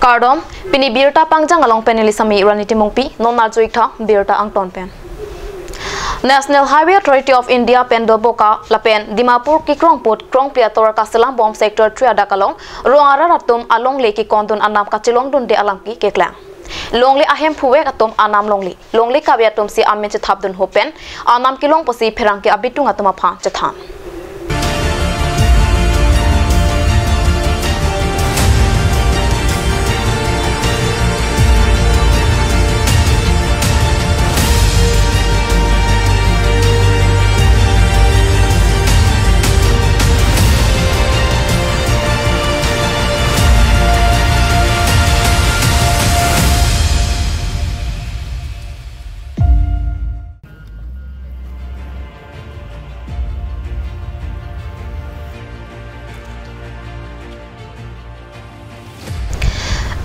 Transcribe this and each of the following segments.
Kardom, Pini Birta Pangjang along Penelisami Raniti Mongpi, Nona Joikta, Birta Angton Pen. National Highway Authority of India Pendo Boka, Lapen, Dimapur, Keklang Port, Fourlane Atovar Kaselam Bomb Sector 3 Dakalong, Roara Ratum, Alongle Kikondun Anam kachelongle de alamki keklang. Longle ahem puwe atom Anam longle kabiatum si amen chathabdun hopen, Anam kilong posi perangke abitung atoma phan chathan.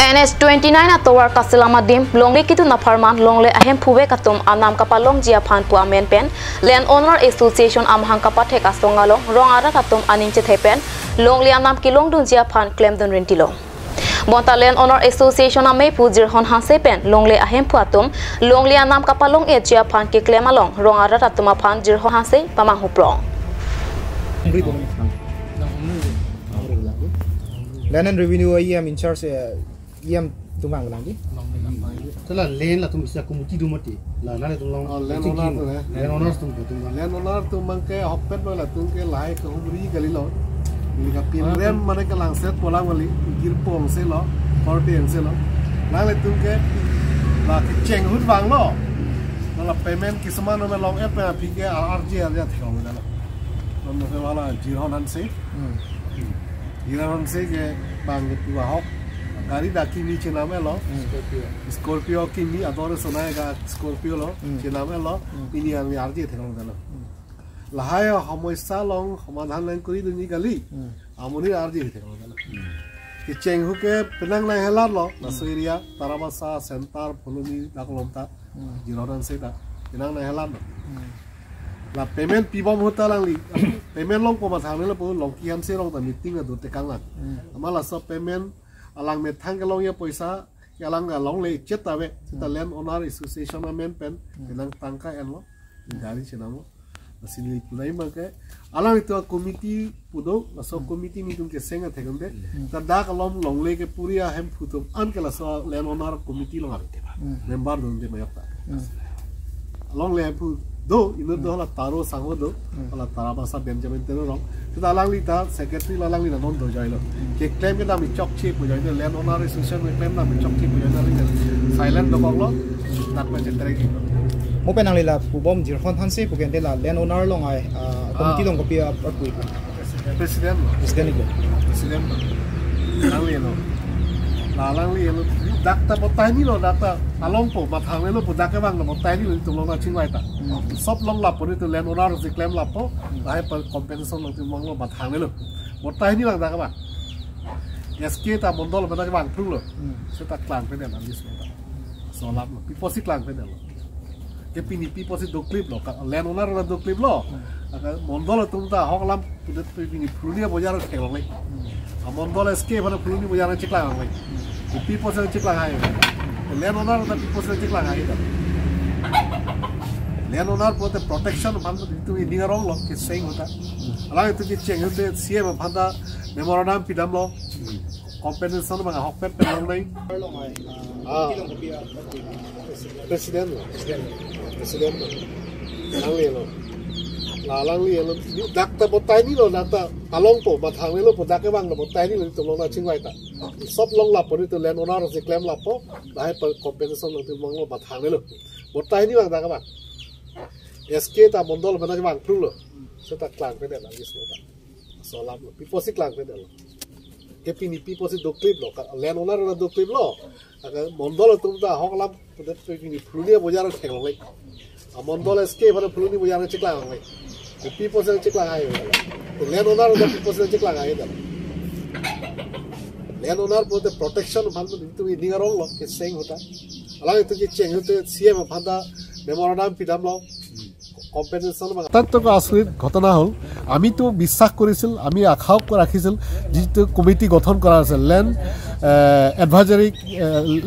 NH29 Atovar Kaselam dim longle kitu na farman longle ahem puwe katum Anam kapalong jia phan pu amen pen Land Owner Association amhang kapathe kasongalong rongara katum aninche thepen longle Anam kilong dun jia phan claim dun rentilong Bonta Land Owner Association ame pujir hon hanse pen longle ahem pu atum longle Anam kapalong e jia phan ke claim along rongara katum phan jir hon hanse pamang huprong Land and Revenue IM in charge IM tumang lagi. Telah lain lah tum bisa komuti dumati. Lah nana tum long. Land owner tum tum. Land owner tum mangke hoppet lah tum ke lai ke umri kali lo. Ini kapin rem mana ke langset pola kali girpong se lo, kortian se lo. Lalu tum ke lah keceng hut bang lo. Kalau payment kisman nama long app ya pikir RJ aja thong dah lo. Nama se wala jironan se. Jironan se ke bang itu hop. Gari daki ni cina melo, Scorpio kini atau sonai ga Scorpio lo, cina melo, ini yang arti terang dalam. Lahaya hamoisa long, hamadan lain kuri dunia kali, amuni arti terang dalam. Keceng huke penang lain helat lo, nasuiria, tarabasa, sentar, poluni, dakolomta, jiroran seda, penang lain helat lo. Lah payment pibom hotel lang li, payment long pematang lo pun long kiam se long tapi meeting ada tekanglan, amalah so payment alang metang ke long ya poisa ke alang ga long le ceta we ceta Land Owner Association amen pen kenang tangka en lo dari cina mo asini punai make alang itu komiti pudo so komiti meeting ke senga thegande tada kalom long le ke puria hem putum an ke la so Land Owner komiti long arte member don de mayata long le pu do ino do la taro sango do la tarabasa Benjamin tero rong kita alang lita secretary alang lita non do jailo ke claim ke nami chok chip ho jailo Land Owner Association ke claim nami chok chip ho jailo silent do kong lo tak ma jetere ki mo penang lila pubom jir hon hanse pugen de la Land Owner long ai committee long kopia apui president alang lino alang lino dakta botai ni lo dakta along po mathang lo po dakka bang lo botai ni lo tung long na chingwai ta sop long lap po ni to Land Owner se claim lap po dai per compensation lo tu mong lo mathang lo botai ni lang dakka bang SK ta mondol ba dakka bang pru lo se ta klang pe den alis lo ta so lap lo piposi klang pe den lo ke pini piposi do clip lo Land Owner lo do clip lo mondol tum ta hok lam pudet pini pru ni bojar khelong le mondol SK bana pru ni bojar chiklang le people say chiklang hai Land Owner the people say chiklang hai Land Owner for the protection of itu ini ngarong lo ke saying hota alang itu ke cheng hote CM phanda memorandum pidam lo compensation bang hokpet penong nei president lang lo lalang li lo dakta botai ni lo dakta along po mathang lo po dakka bang lo botai ni lo tolong na chingwai ta sop long lap po ni to Land Owner se claim lap po dai per compensation lo tu mong lo mathang lo botai ni bang dakka bang SK ta mondol bana bang pru lo se ta klang pe den agis lo ta so lap lo people si klang pe den lo ke pini people si do clip lo Land Owner lo do clip lo mondol tu ta hok lap pe pini pru ni bojar theng le mondol SK bana pru ni bojar chiklang le people say chiklang hai to Land Owner the people say chiklang hai da Land Owner for the protection of itu ini ngarong lo ke saying hota alang itu ke cheng hote CM phanda memorandum pidam lo compensation অত্যন্ত আচৰিত ঘটনা হ'ল আমিতো বিশ্বাস কৰিছিল আমি আশাও ৰাখিছিল যিটো কমিটি গঠন কৰা আছে ল্যান্ড এডভাইজাৰী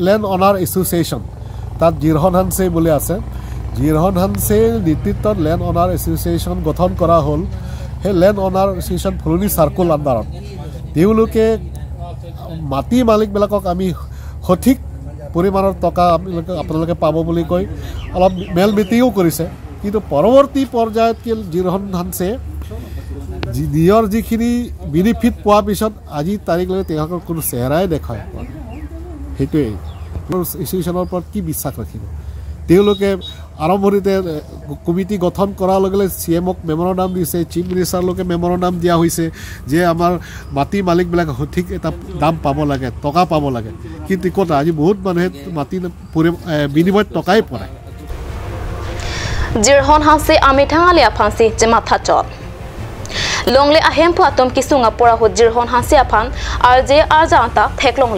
লেণ্ড অনাৰ এছ'চিয়েশ্যন তাত জিৰহন হানছে বুলি আছে জিৰহন হানছে নেতৃত্বত লেণ্ড অনাৰ এছ'চিয়েশ্যন গঠন কৰা হ'ল সেই লেণ্ড অনাৰ এছ'চিয়েশ্যন ফুলনি চাৰ্কুল আণ্ডাৰত তেওঁলোকে মাটি মালিকবিলাকক আমি সঠিক পৰিমাণৰ টকা আপোনালোকে পাব বুলি কৈ অলপ মেল মিটিঙো কৰিছে কিন্তু পৰৱৰ্তী পৰ্যায়ত কি জিৰহন হানছে নিজৰ যিখিনি বেনিফিট পোৱাৰ পিছত আজি তাৰিখলৈকে তেওঁলোকৰ কোনো চেহেৰাই দেখায় সেইটোৱেই এছ'চিয়েশ্যনৰ ওপৰত কি বিশ্বাস ৰাখিব তেওঁলোকে আৰম্ভণিতে কমিটি গঠন কৰাৰ লগে লগে CMক মেমৰেণ্ডাম দিছে চিফ মিনিষ্টাৰলৈকে মেমৰেণ্ডাম দিয়া হৈছে যে আমাৰ মাটি মালিকবিলাকে সঠিক এটা দাম পাব লাগে টকা পাব লাগে কিন্তু ক'ত আজি বহুত মানুহে মাটি বিনিময়ত টকাই পোৱা নাই জিৰহন হানছে আমি ঠাঙালিয়া ফান্সি যে মাথা চত longle ahem pu atom kisunga pora ho jirhon hansi aphan arje arjanta keklang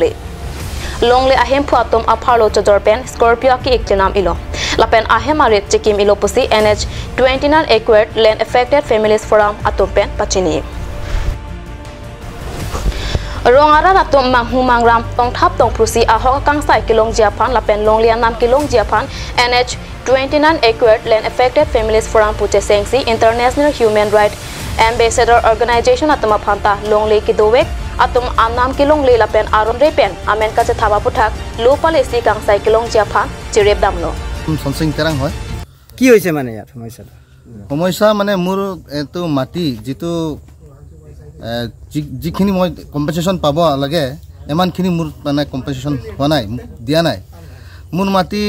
longle ahem pu atom apharlo chojorpen scorpio ki ektinam ilo lapen ahem aret chikim ilo pusi NH 29 acquired land affected families forum atompen pachini rongara atom manghu mangram tong thap tong prusi ahok kang sai kilong jiaphan lapen longle nam kilong jiaphan NH 29 acquired land affected families forum pute sengsi international human rights Ambassador Organization atama phanta longle ki dowek atum Anam keklang lapen aron repen amen ka thaba puthak lo policy kang sai kilong japhan chirep damlo sonsing terang hoy কি হইছে মানে ইয়াত সমস্যা মানে মোৰ এটো মাটি যেটো যিখিনি মই কম্পেনসেশন পাব লাগে এমানখিনি মোৰ মানে কম্পেনসেশন হোৱা নাই দিয়া নাই মোৰ মাটি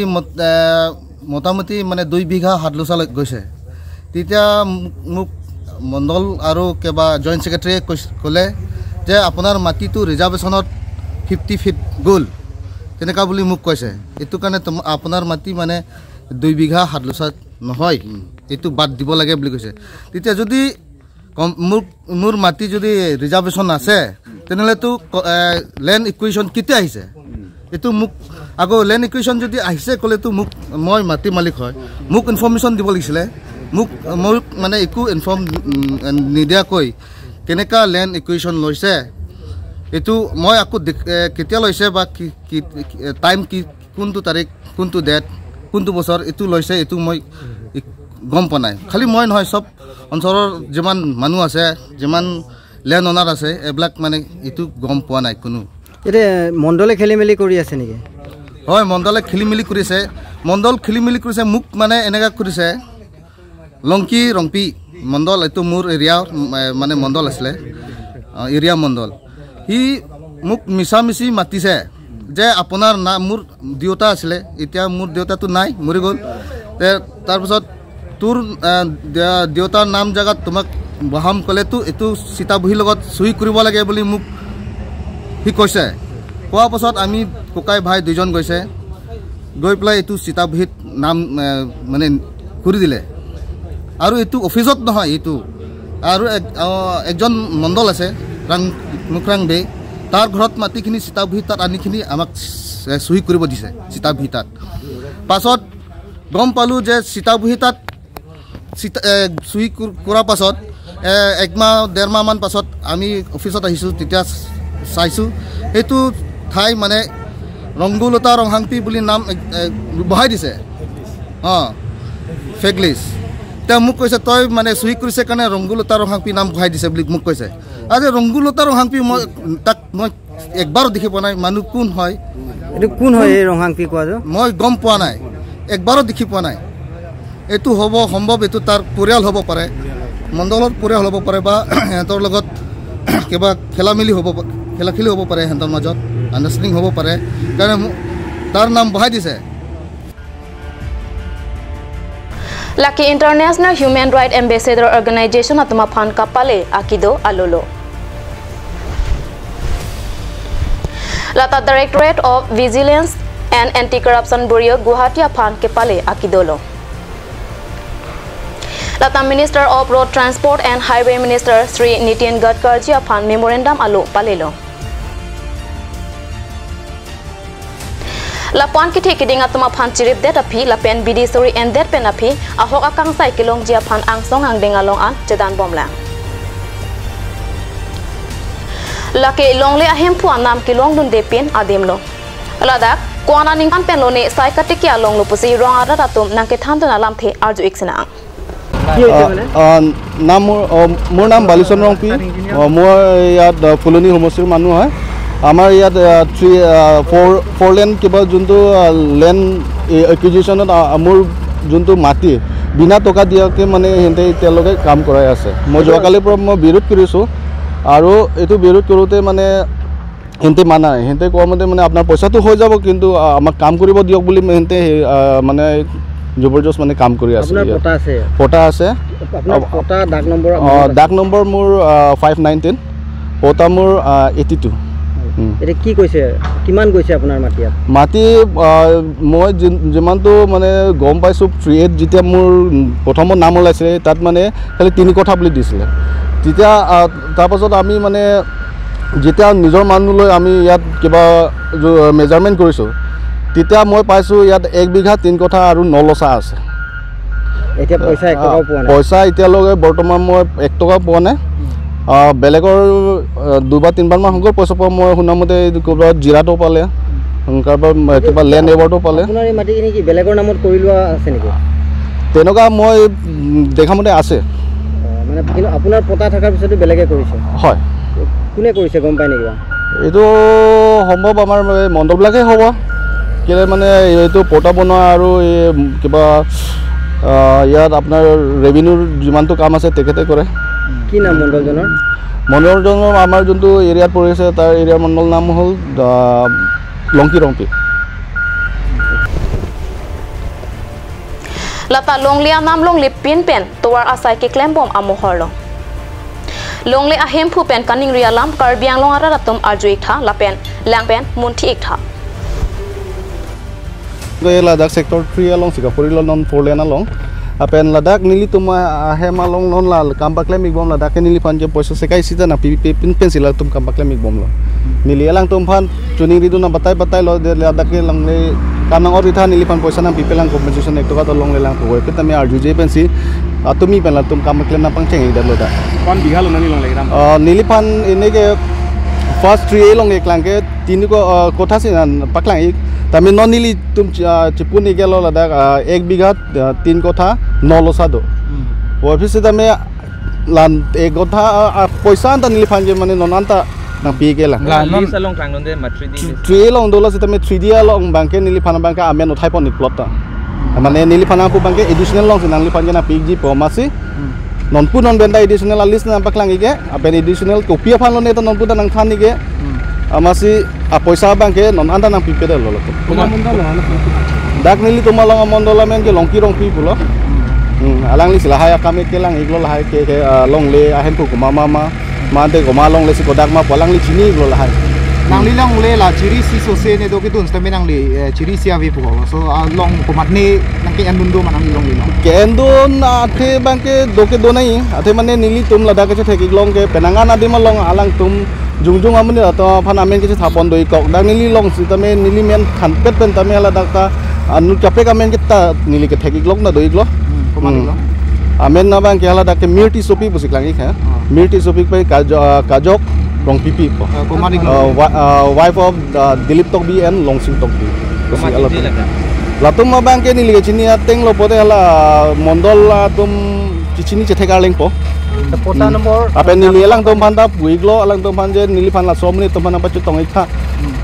মোটামুটি মানে 2 বিঘা হাতলুচা গৈছে তেতিয়া মোক মণ্ডল আৰু কেবা জয়েন্ট সেক্ৰেটাৰী কলে যে আপোনাৰ মাটিটো ৰিজাৰ্ভেশনত 50 ফিট গল তেনেকা বুলি মোক কৈছে এটো কাৰণে আপোনাৰ মাটি মানে 2 বিঘা হাতলুচা নহয় এটো বাদ দিব লাগে বুলি কৈছে তেতিয়া যদি মোৰ মাটি যদি ৰিজাৰ্ভেশন আছে তেনেহলে তো ল্যান্ড ইকুৱেশ্যন কিতে আহিছে এটো মোক আগো ল্যান্ড ইকুৱেশ্যন যদি আহিছে কলে তো মোক মই মাটি মালিক হয় মোক ইনফৰমেশন দিব লাগিছিলে মোক মানে একো ইনফৰ্ম নিদিয়া কৈ কেনেকা ল্যান্ড ইকুৱেশ্যন লৈছে এটো মই আকো কেতিয়া লৈছে বা টাইম কি কোনটো তাৰিখ কোনটো ডেট কোনটো বছৰ এটো লৈছে এটো মই গম পনাই খালি মই নহয় সব অঞ্চলৰ যিমান মানুহ আছে যিমান ল্যান্ড অনাৰ আছে এবলাক মানে এটো গম পোৱা নাই কোনো এতে মণ্ডলে খেলিমেলি কৰি আছে নেকি হয় মণ্ডলে খেলিমেলি কৰিছে মণ্ডল খেলিমেলি কৰিছে মোক মানে এনেকা কৰিছে লংকি ৰংপি মণ্ডল এটো মোৰ এৰিয়া মানে মণ্ডল আছিল এৰিয়া মণ্ডল হি মোক মিছামিছি মাতিছে যে আপোনাৰ নাম মোৰ দেউতা আছিল এতিয়া মোৰ দেউতাটো নাই মৰি গল তাৰ পিছত তোৰ দেউতাৰ নাম জাগাত তোমাক বহাম কলে তো এটো সীতাবহী লগত সহি কৰিব লাগে বুলি মোক হি কৈছে কোৱা পাছত আমি কোকাই ভাই দুজন গৈছে গৈ প্লাই এটো সীতাবহীত নাম মানে কৰি দিলে আৰু এটো অফিসত নহয় এটো আৰু একজন মণ্ডল আছে মুখৰাং বে তাৰ ঘৰত মাটিখিনি সীতাবহী তাত আনিখিনি আমাক সহি কৰিব দিছে সীতাবহী তাত পাছত গম পালো যে সীতাবহী তাত সহি কৰা পাছত একমাহ ডেৰমাহ মান পাছত আমি অফিসত আহিছো তেতিয়া চাইছো এটো ঠাই মানে ৰংগুলতা ৰংহাংপি বুলি নাম বহাই দিছে ফেগলিস তে মোক কৈছে তই মানে সহি কৰিছে কাৰণে ৰংগুলতা ৰংহাংপি নাম বহাই দিছে বুলি মোক কৈছে আজ ৰংগুলতা ৰংহাংপি মই তাক মই একবাৰ দেখি পোৱা নাই মানুহ কোন হয় এটো কোন হয় এই ৰংহাংপি কোৱা মই গম পোৱা নাই একবাৰো দেখি পোৱা নাই এটো হ'ব সম্ভৱ এটো তাৰ পৰিয়াল হ'ব পাৰে মণ্ডলৰ পৰিয়াল হ'ব পাৰে বা হেতৰ লগত কিবা খেলামেলি হ'ব পাৰে হেতৰ মাজত আন্ডাৰষ্টেণ্ডিং হ'ব পাৰে কাৰণ তাৰ নাম বহাই দিছে Lucky International Human Rights Ambassador Organization atma phan kapale akido alolo Lata Directorate of Vigilance and Anti-Corruption Bureau Guwahati phan kepale akidolo Lata Minister of Road Transport and Highway Minister Sri Nitin Gadkari phan memorandum alo palelo Lapan ki thekiding atma phan chirip det api lapen bidisori and det pen api ahok akang sai kilong jia phan angsong ang dengalong an chedan bomla lake longle ahem pu anam ki long dun de pin adem lo ladak kwana ning an pen lo ne psychiatric ya long lo pusi rong ara ratum nang ke than dun alam the arju iksena নাম মোৰ নাম বালিচন ৰংপি মই ইয়াত ফুলনি সমষ্টিৰ মানুহ হয় আমাৰ ইয়াত ফ'ৰলেন কিবা যোনটো লেণ্ড একুইজিশ্যনত মোৰ যোনটো মাটি বিনা টকা দিয়াকৈ মানে সিহঁতে এতিয়ালৈকে কাম কৰাই আছে মই যোৱাকালিৰ পৰা মই বিৰোধ কৰিছোঁ আৰু এইটো বিৰোধ কৰোঁতে মানে সিহঁতে মানা নাই সিহঁতে কোৱা মতে মানে আপোনাৰ পইচাটো হৈ যাব কিন্তু আমাক কাম কৰিব দিয়ক বুলি সিহঁতে মানে জবৰদস্ত মানে কাম কৰি আছে পটা আছে ডাক নম্বৰ মোৰ 519 পটা মোৰ 82 এটা কি কৈছে কিমান গৈছে আপোনাৰ মাটি মই যিমানটো মানে গম পাইছোঁ 38 যেতিয়া মোৰ প্ৰথমত নাম ওলাইছিলে তাত মানে খালি 3 কঠা বুলি দিছিলে তেতিয়া তাৰপাছত আমি মানে যেতিয়া নিজৰ মানুহ লৈ আমি ইয়াত কিবা মেজাৰমেণ্ট কৰিছোঁ তেতিয়া মই পাইছোঁ ইয়াত 1 বিঘা 3 কঠা আৰু 9 লচা আছে এতিয়া পইচা এতিয়ালৈকে বৰ্তমান মই 1 টকা পোৱা নাই বেলেগৰ 2 বা 3 বাৰ মান সংখ্যক পইচা পোৱা মই শুনামতে ক'ৰবাত জিৰাটো পালে কাৰোবাৰ কিবা লেণ্ড এৱাৰ্ডো পালে বেলেগৰ নামত কৰি লোৱা আছে নেকি তেনেকুৱা মই দেখামতে আছে মানে কিন্তু আপোনাৰ পতা থকাৰ পিছতো বেলেগে কৰিছে হয় কোনে কৰিছে গম পায় নেকি এইটো সম্ভৱ আমাৰ মণ্ডলবিলাকেই হ'ব কেলে মানে এইটো পটা বনোৱা আৰু এই কিবা ইয়াত আপোনাৰ ৰেভিনিউৰ যিমানটো কাম আছে তেখেতে কৰে কি নাম মণ্ডলজনৰ আমাৰ যোনটো এৰিয়াত পৰিছে তাৰ এৰিয়াৰ মণ্ডল নাম হ'ল Longki Rongpi lata longle anam longle pin pen towar asai keklang bom amohorlo longle ahem phu pen kaning rialam karbiang long ara ratum arju ikha lapen langpen munthi ikha Ladakh sector 3 along Singapore non Fourlane along apen Ladakh nili tuma ahem along non la kambakle migbom Ladakh nili panje poisa sekai sita na pin pensila tum kambakle migbom lo nili alang tum phan tuning ridu na batai lo de Ladakh lang le kanang or itha nili phan poisa na pipelang compensation ek toka to long le lang ko pe tame arju je pensi atumi pen la tum kambakle na pangcheng ida lo da kon bigha lo nani long le ram nili phan ene ke first 3 long keklang ke 3 ko kotha se paklang ik tami non nili tum chipuni gelo Ladakh 1 biঘা 3 kotha 9 losa do office tame lan 1 kotha poisa anta nili phanje mane nonanta na pi gela non salong klang non de ma 3D long dola se tame 3D long banke nili phana banka amen uthai pon plot ta mane nili phana pu banke additional long se nali phanje na pg pomasi non pu non benda additional list na paklang ige apen additional kopia phan ne to non pu da nang thani ge amasi poisa bangke non anda nang pipede lolo dak nili tumalong mondola men ke longki rongpi pulo alang li silahaya kami kelang iglo lahai ke longle ahen pu mama mante goma longle si kodak ma polang li chini iglo lahai nang li longle la chiri si so se ne do ki tun sta menang li chiri si avi pu so long komat ne nang ke andun do manang long li ke andun athe bangke do ke do nai athe mane nili tum Ladakh ke theki long ke penangan adi ma long alang tum jungjung amani to phan amen ke thapon doi kok dang nili long si tame nili men khan pet pen tame Ladakh ka anu kape kamen ke ta nili ke theki lok na doi glo amen na bang ke Ladakh ke mirti sopi busiklang ik ha mirti sopi pe kajok long pipi wife of Dilip Tokbi and Longsing Tokbi latum ma bang ke nili ke chini ateng lo pode hala mondol tum chini chetheka leng po pota number apen nili elang tom phanda puiglo alang tom phanje nili phan la somni tom phana pa chutong ikha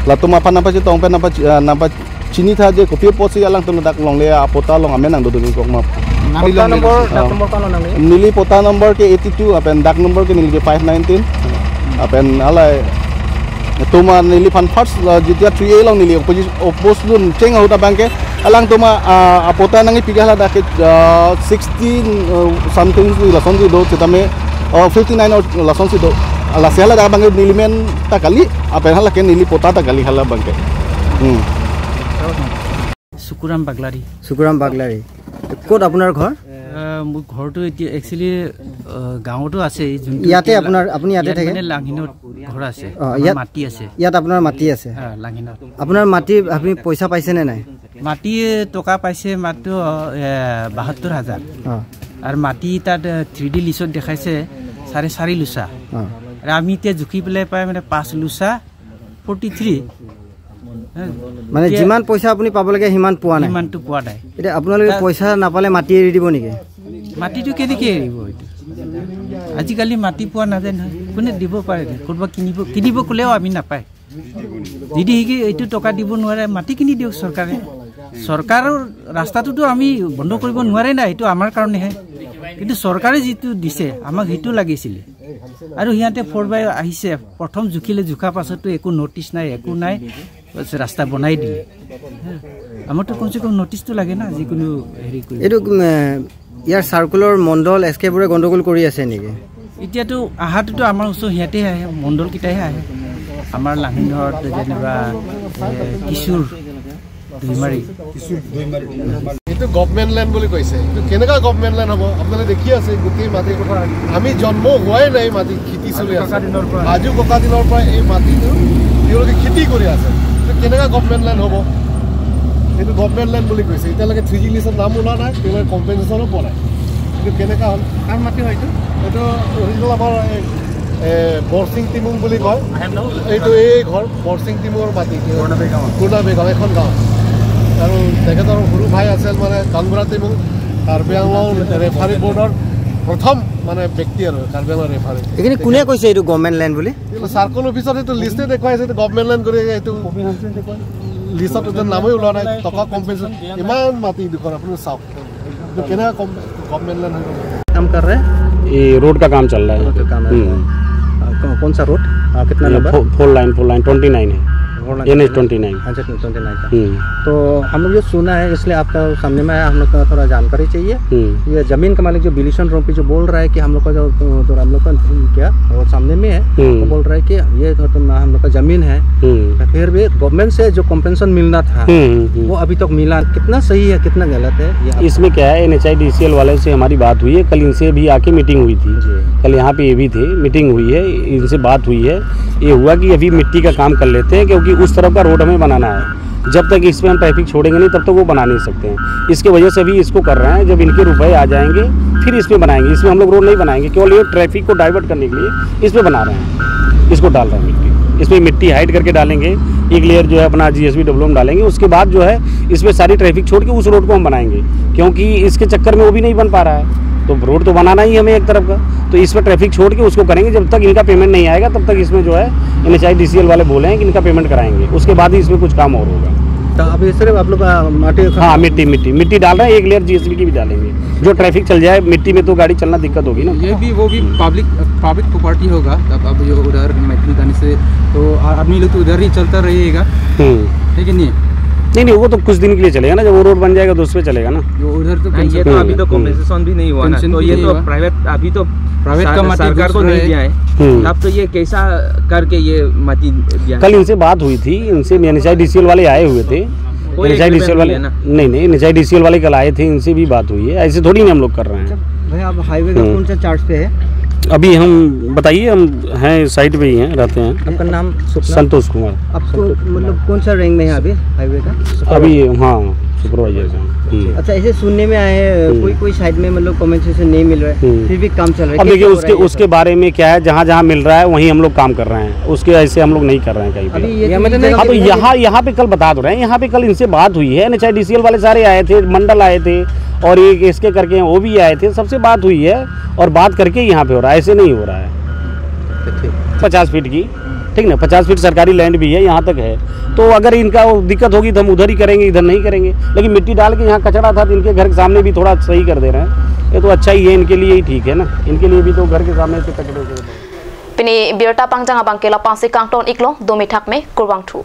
la tuma phana pa chutong pe na pa chini tha je kopi posi alang tom dak long le apota long amen ang do dumi kok ma pota number kano nang nili pota number ke 82 apen dak number ke nili ke 519 apen alai tuma nili phan first jitia 3A long nili opposition cheng auta banke alang tuma apota nangi pigala dak 16 something la sonji do tame 59 la sonji do ala sela da bange nili men takali apen hala ke nili pota takali hala banke Sukuram Baglari ক'ত আপোনাৰ ঘৰ মোৰ ঘৰটো এতিয়া actually গাঁৱতো আছে ইয়াতে আপুনি ইয়াতে থাকে মানে লাংহিনত ঘৰ আছে মাটি আছে ইয়াত আপোনাৰ মাটি আছে লাংহিনত আপোনাৰ মাটি আপুনি পইচা পাইছে নে নাই মাটি টকা পাইছে মাত্ৰ 72000 আৰু মাটি তাত 3D লিষ্টত দেখাইছে 4.5 লুচা আমি এতিয়া জুখি পেলাই পাই মানে 5 লুচা 43 মানে যিমান পইচা আপুনি পাব লাগে সিমান পোৱা নাই সিমানটো পোৱা নাই এটা আপোনালোকে পইচা নাপালে মাটি এৰি দিব নেকি মাটিটো কেনেকৈ এৰিব এইটো আজিকালি মাটি পোৱা নাযায় নহয় কোনে দিব পাৰে কোনোবা কিনিব ক'লেও আমি নাপায় যদি এইটো টকা দিব নোৱাৰে মাটি কিনি দিয়ক চৰকাৰৰ ৰাস্তাটোতো আমি বন্ধ কৰিব নোৱাৰে না এইটো আমাৰ কাৰণেহে কিন্তু চৰকাৰে যিটো দিছে আমাক সেইটো লাগিছিলে আৰু সিহঁতে 4x আহিছে প্ৰথম জুখিলে জুখা পাছতো একো নটিচ নাই একো নাই ৰাস্তা বনাই দিলে আমাৰতো কমচে কম নটিচটো লাগে না যিকোনো হেৰি কৰি এইটো ইয়াৰ চাৰ্কুলৰ মণ্ডল এছকেবোৰে গণ্ডগোল কৰি আছে নেকি এতিয়াতো আহাটোতো আমাৰ ওচৰ সিহঁতে আহে মণ্ডলকেইটাহে আহে আমাৰ লাহিনঘৰত যেনিবা কিশোৰ দুইমাৰী এইটো গভৰ্ণমেণ্ট লেণ্ড বুলি কৈছে এইটো কেনেকুৱা গভৰ্ণমেণ্ট লেণ্ড হ'ব আপোনালোকে দেখি আছে গোটেই মাটি কথা আমি জন্ম হোৱাই নাই মাটি খেতি চলি আছে আজিও ককা দিনৰ পৰা এই মাটিটো তেওঁলোকে খেতি কৰি আছে এইটো কেনেকুৱা গভৰ্ণমেণ্ট লেণ্ড হ'ব এইটো গভৰ্ণমেণ্ট লেণ্ড বুলি কৈছে এতিয়ালৈকে 3G লিষ্টত নাম ওলোৱা নাই তেওঁলোকে কম্পেনচেশ্যনো পোৱা নাই এইটো কেনেকুৱা হ'ল কাৰ মাটি হয় এইটো অৰিজিনেল আমাৰ বৰচিং টিমুং বুলি কয় এইটো এই ঘৰ বৰচিং টিমুঙৰ মাটি কুৰ্ণাবেগাঁও এখন গাঁও আৰু তেখেতৰ সৰু ভাই আছিল মানে কাংগুৰা টিমুং কাৰ্বি আংলং ৰেফাৰী বৰ্ডৰ প্ৰথম মানে ব্যক্তি আৰু কাৰ্বি আংলং ৰেফাৰী এইখিনি কোনে কৈছে এইটো গভৰ্ণমেণ্ট লেণ্ড বুলি চাৰ্কল অফিচত এইটো লিষ্টে দেখুৱাইছে এইটো গভৰ্ণমেণ্ট লেণ্ড কৰি এইটো লিষ্টত এতিয়া নামেই ওলোৱা নাই টকা কম্পেনচেশ্যন ইমান মাটি দুখন আপুনি চাওক এইটো কেনেকুৱা গভৰ্ণমেণ্ট লেণ্ড হৈ কাম कर रहे हैं ये रोड का काम चल रहा है कौन सा रोड कितना नंबर फोर लाइन 29 है NH 29 अच्छा 29 तो हम लोग जो सुना है इसलिए आपका सामने में आया हम लोग को थोड़ा जानकारी चाहिए ये जमीन का मालिक जो बिलिशन रोम पे जो बोल रहा है कि हम लोग का जो हम लोग का क्या वो सामने में है वो बोल रहा है कि ये तो हम लोग का जमीन है फिर भी गवर्नमेंट से जो कॉम्पेंसेशन मिलना था वो अभी तक मिला कितना सही है कितना गलत है इसमें क्या है NHIDCL वाले से हमारी बात हुई है कल इनसे भी आके मीटिंग हुई थी कल यहाँ पे ये भी थे मीटिंग हुई है इनसे बात हुई है ये हुआ कि अभी मिट्टी का काम कर लेते हैं क्योंकि उस तरफ का रोड हमें बनाना है जब तक इस पे हम ट्रैफिक छोड़ेंगे नहीं तब तक वो बना नहीं सकते हैं इसके वजह से अभी इसको कर रहे हैं जब इनके रुपए आ जाएंगे फिर इस पे बनाएंगे इसमें हम लोग रोड नहीं बनाएंगे केवल ये ट्रैफिक को डाइवर्ट करने के लिए इस पे बना रहे हैं इसको डाल रहे हैं मिट्टी इसमें मिट्टी हाइड करके डालेंगे एक लेयर जो है अपना GSBW में डालेंगे उसके बाद जो है इसमें सारी ट्रैफिक छोड़ के उस रोड को हम बनाएंगे क्योंकि इसके चक्कर में वो भी नहीं बन पा रहा है तो रोड तो बनाना ही हमें एक तरफ का तो इस पर ट्रैफिक छोड़ के उसको करेंगे जब तक इनका पेमेंट नहीं आएगा तब तक इसमें जो है NHIDCL वाले बोले हैं कि इनका पेमेंट कराएंगे उसके बाद ही इसमें कुछ काम और होगा तो अब इस तरह आप लोग हाँ मिट्टी डाल रहे हैं एक लेयर GSB की भी डालेंगे जो ट्रैफिक चल जाए मिट्टी में तो गाड़ी चलना दिक्कत होगी ना ये भी वो भी पब्लिक प्रॉपर्टी होगा तब अब जो उधर मैत्री दाने से तो आदमी लोग तो उधर ही चलता रहेगा लेकिन नहीं वो तो कुछ दिन के लिए चलेगा ना जब वो रोड बन जाएगा तो उस पर चलेगा ना जो उधर तो ये तो अभी तो कॉम्पेंसेशन भी नहीं हुआ ना तो ये तो प्राइवेट अभी तो प्राइवेट का मत सरकार को नहीं दिया है अब तो ये कैसा करके ये मती दिया कल इनसे बात हुई थी इनसे NHIDCL वाले आए हुए थे NHIDCL वाले नहीं NHIDCL वाले कल आए थे इनसे भी बात हुई है ऐसे थोड़ी नहीं हम लोग कर रहे हैं भाई आप हाईवे का कौन सा चार्ज पे है अभी हम बताइए हम हैं साइड पे ही हैं रहते हैं आपका नाम संतोष कुमार आपको मतलब कौन सा रैंक में है अभी हाईवे का अभी हाँ सुपरवाइजर का अच्छा ऐसे सुनने में आए कोई साइड में मतलब कॉम्पेंसेशन नहीं मिल रहा है फिर भी काम चल रहा है अब देखिए उसके बारे में क्या है जहाँ मिल रहा है वहीं हम लोग काम कर रहे हैं उसके ऐसे हम लोग नहीं कर रहे हैं कहीं पे हाँ तो यहाँ पे कल बता दो रहे हैं यहाँ पे कल इनसे बात हुई है NHIDCL वाले सारे आए थे मंडल आए थे और एक इसके करके वो भी आए थे सबसे बात हुई है और बात करके यहाँ पे हो रहा है ऐसे नहीं हो रहा है 50 फीट की ठीक ना 50 फीट सरकारी लैंड भी है यहाँ तक है तो अगर इनका दिक्कत होगी तो हम उधर ही करेंगे इधर नहीं करेंगे लेकिन मिट्टी डाल के यहाँ कचरा था तो इनके घर के सामने भी थोड़ा सही कर दे रहे हैं ये तो अच्छा ही है इनके लिए ही ठीक है ना इनके लिए भी तो घर के सामने से कचरे Pini biarta pangjang abang kela pangsi kangton iklo domi thak me kurwang thu.